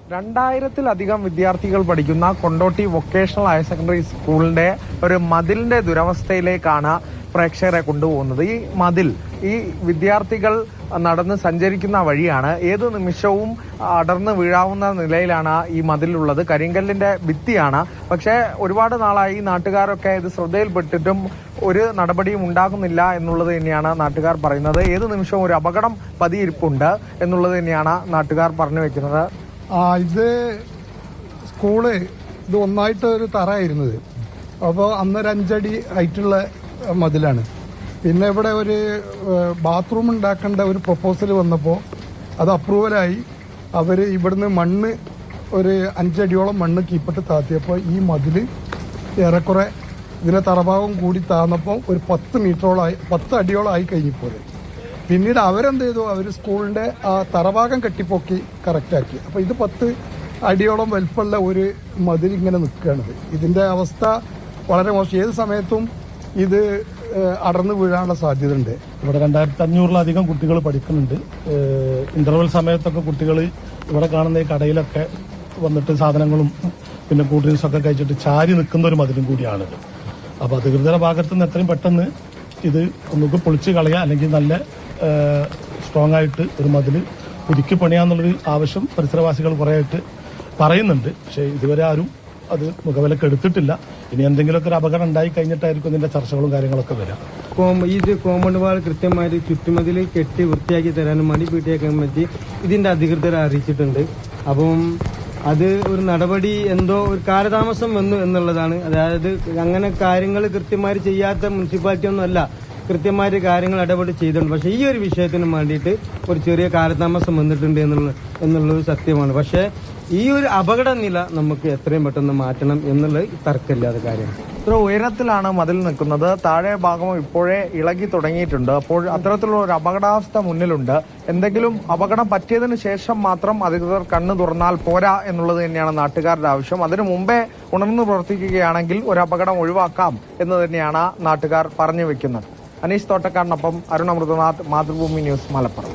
2000-ലധികം വിദ്യാർത്ഥികൾ പഠിക്കുന്ന Kondotty vocational higher secondary സ്കൂളിന്റെ ഒരു മതിലിന്റെ ദുരവസ്ഥയിലേക്കാണ് പ്രേക്ഷകരെ കൊണ്ടുപോകുന്നത്. ഈ മതിൽ ഈ വിദ്യാർത്ഥികൾ നടന്ന് സഞ്ചരിക്കുന്ന വഴിയാണ്. ഏതു നിമിഷവും അടർന്ന് വീഴാവുന്ന നിലയിലാണ് ഈ മതിലുള്ളത്. കരിങ്കല്ലിന്റെ ഭിത്തിയാണ്. പക്ഷേ ഒരുപാട് നാളായി നാട്ടുകാരൊക്കെ ഇത് ശ്രദ്ധയിൽപ്പെട്ടിട്ടും ഒരു നടപടിയും ഉണ്ടാകുന്നില്ല എന്നുള്ളത് തന്നെയാണ് നാട്ടുകാർ പറയുന്നത്. ഏതു നിമിഷവും ഒരു അപകടം പതിയിരിപ്പുണ്ട് എന്നുള്ളത് തന്നെയാണ് നാട്ടുകാർ പറഞ്ഞു വെക്കുന്നത്. ഇത് സ്കൂള് ഇത് ഒന്നായിട്ട് ഒരു തറയായിരുന്നത്. അപ്പോൾ അന്നൊരു 5 അടി ഹൈറ്റുള്ള മതിലാണ്. പിന്നെ ഇവിടെ ഒരു ബാത്റൂം ഉണ്ടാക്കേണ്ട ഒരു പ്രപ്പോസൽ വന്നപ്പോൾ അത് അപ്രൂവലായി. അവർ ഇവിടുന്ന് മണ്ണ് ഒരു 5 അടിയോളം മണ്ണ് കീപ്പിട്ട് താത്തിയപ്പോൾ ഈ മതിൽ ഏറെക്കുറെ ഇതിന്റെ തറഭാഗം കൂടി താന്നപ്പോൾ ഒരു 10 അടിയോളം ആയി കഴിഞ്ഞിപ്പോലെ. പിന്നീട് അവരെന്ത് ചെയ്തു, അവർ സ്കൂളിന്റെ ആ തറഭാഗം കെട്ടിപ്പൊക്കി കറക്റ്റാക്കി. അപ്പോൾ ഇത് 10 അടിയോളം വലിപ്പമുള്ള ഒരു മതിൽ ഇങ്ങനെ നിൽക്കുകയാണിത്. ഇതിന്റെ അവസ്ഥ വളരെ മോശം. ഏത് സമയത്തും ഇത് അടർന്നു വീഴാനുള്ള സാധ്യത ഉണ്ട്. ഇവിടെ 2500-ലധികം കുട്ടികൾ പഠിക്കുന്നുണ്ട്. ഇന്റർവെൽ സമയത്തൊക്കെ കുട്ടികൾ ഇവിടെ കാണുന്ന ഈ കടയിലൊക്കെ വന്നിട്ട് സാധനങ്ങളും പിന്നെ കൂൾ ഡ്രിങ്ക്സ് ഒക്കെ കഴിച്ചിട്ട് ചാരി നിൽക്കുന്ന ഒരു മതിലും കൂടിയാണിത്. അപ്പോൾ അധികൃതരുടെ ഭാഗത്ത് നിന്ന് എത്രയും പെട്ടെന്ന് ഇത് ഒന്നുകൂടി പൊളിച്ച് കളയുക, അല്ലെങ്കിൽ നല്ല സ്ട്രോങ് ആയിട്ട് ഒരു മതിൽ പുതുക്കി പണിയാന്നുള്ളൊരു ആവശ്യം പരിസരവാസികൾ കുറേ ആയിട്ട് പറയുന്നുണ്ട്. പക്ഷേ ഇതുവരെ ആരും അത് മുഖവിലക്ക് എടുത്തിട്ടില്ല. ഇനി എന്തെങ്കിലുമൊക്കെ ഒരു അപകടം ഉണ്ടായി കഴിഞ്ഞിട്ടായിരിക്കും ഇതിന്റെ ചർച്ചകളും കാര്യങ്ങളൊക്കെ വരാം. ഇത് കോമ്പൗണ്ട് വാൾ കൃത്യമായി ചുറ്റുമതിൽ കെട്ടി വൃത്തിയാക്കി തരാനും വേണ്ടി PTA കമ്മിറ്റി ഇതിന്റെ അധികൃതരെ അറിയിച്ചിട്ടുണ്ട്. അപ്പം അത് ഒരു നടപടി എന്തോ ഒരു കാലതാമസം വന്നു എന്നുള്ളതാണ്. അതായത് അങ്ങനെ കാര്യങ്ങൾ കൃത്യമായി ചെയ്യാത്ത മുനിസിപ്പാലിറ്റി ഒന്നുമല്ല, കൃത്യമായിട്ട് കാര്യങ്ങൾ ഇടപെട്ട് ചെയ്തിട്ടുണ്ട്. പക്ഷെ ഈ ഒരു വിഷയത്തിന് വേണ്ടിയിട്ട് ഒരു ചെറിയ കാലതാമസം വന്നിട്ടുണ്ട് എന്നുള്ളത് സത്യമാണ്. പക്ഷെ ഈ ഒരു അപകട നില നമുക്ക് എത്രയും പെട്ടെന്ന് മാറ്റണം എന്നുള്ളത് തർക്കമില്ലാത്ത കാര്യമാണ്. ഇത്ര ഉയരത്തിലാണ് മതിൽ നിൽക്കുന്നത്. താഴെ ഭാഗം ഇപ്പോഴേ ഇളകി തുടങ്ങിയിട്ടുണ്ട്. അപ്പോൾ അത്തരത്തിലുള്ള ഒരു അപകടാവസ്ഥ മുന്നിലുണ്ട്. എന്തെങ്കിലും അപകടം പറ്റിയതിനു ശേഷം മാത്രം അധികൃതർ കണ്ണു തുറന്നാൽ പോരാ എന്നുള്ളത് തന്നെയാണ് നാട്ടുകാരുടെ ആവശ്യം. അതിനു മുമ്പേ ഉണർന്നു പ്രവർത്തിക്കുകയാണെങ്കിൽ ഒരു അപകടം ഒഴിവാക്കാം എന്ന് തന്നെയാണ് നാട്ടുകാർ പറഞ്ഞു വെക്കുന്നത്. അനീഷ് തോട്ടക്കാടിനൊപ്പം അരുൺ അമൃതനാഥ്, മാതൃഭൂമി ന്യൂസ്, മലപ്പുറം.